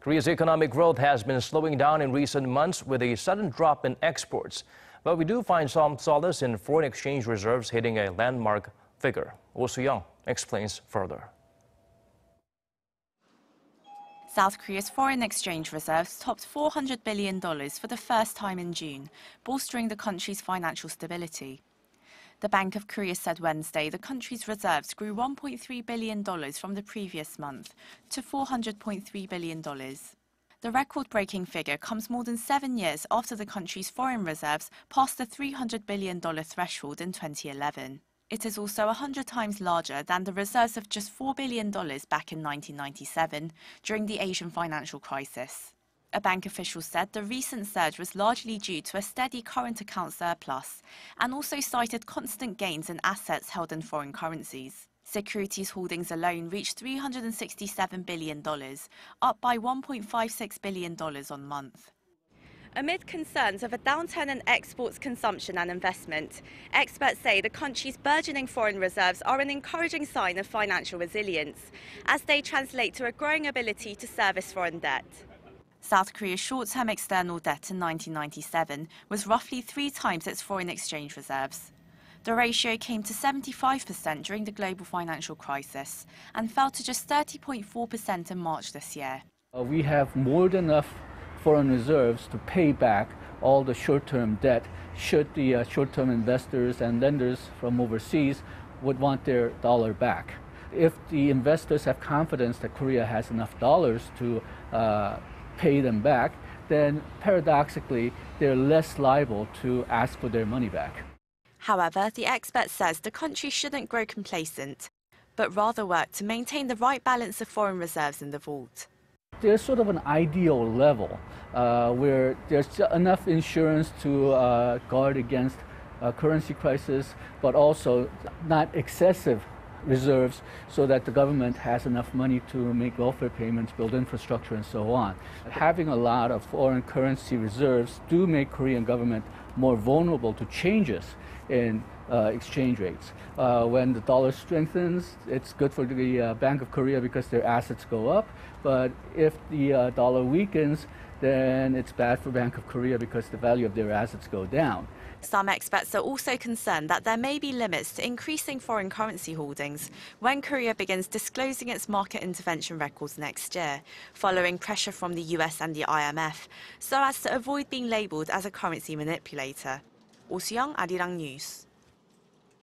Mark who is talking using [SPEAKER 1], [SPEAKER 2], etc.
[SPEAKER 1] Korea's economic growth has been slowing down in recent months with a sudden drop in exports. But we do find some solace in foreign exchange reserves hitting a landmark figure. Soo-young explains further.
[SPEAKER 2] South Korea's foreign exchange reserves topped $400 billion for the first time in June, bolstering the country's financial stability. The Bank of Korea said Wednesday the country's reserves grew $1.3 billion from the previous month to $400.3 billion. The record-breaking figure comes more than 7 years after the country's foreign reserves passed the $300 billion threshold in 2011. It is also 100 times larger than the reserves of just $4 billion back in 1997, during the Asian financial crisis. A bank official said the recent surge was largely due to a steady current account surplus and also cited constant gains in assets held in foreign currencies. Securities holdings alone reached $367 billion, up by $1.56 billion on month. Amid concerns of a downturn in exports, consumption and investment, experts say the country's burgeoning foreign reserves are an encouraging sign of financial resilience, as they translate to a growing ability to service foreign debt. South Korea's short-term external debt in 1997 was roughly 3 times its foreign exchange reserves. The ratio came to 75% during the global financial crisis and fell to just 30.4% in March this year.
[SPEAKER 3] We have more than enough foreign reserves to pay back all the short-term debt should the short-term investors and lenders from overseas would want their dollar back. If the investors have confidence that Korea has enough dollars to pay them back, then paradoxically, they're less liable to ask for their money back.
[SPEAKER 2] However, the expert says the country shouldn't grow complacent, but rather work to maintain the right balance of foreign reserves in the vault.
[SPEAKER 3] There's sort of an ideal level where there's enough insurance to guard against currency crisis, but also not excessive reserves so that the government has enough money to make welfare payments, build infrastructure, and so on. Having a lot of foreign currency reserves do make Korean government more vulnerable to changes in exchange rates. When the dollar strengthens, it's good for the Bank of Korea because their assets go up, but if the dollar weakens, then it's bad for Bank of Korea because the value of their assets go down.
[SPEAKER 2] Some experts are also concerned that there may be limits to increasing foreign currency holdings when Korea begins disclosing its market intervention records next year, following pressure from the US and the IMF, so as to avoid being labelled as a currency manipulator. Soo-young, Arirang News.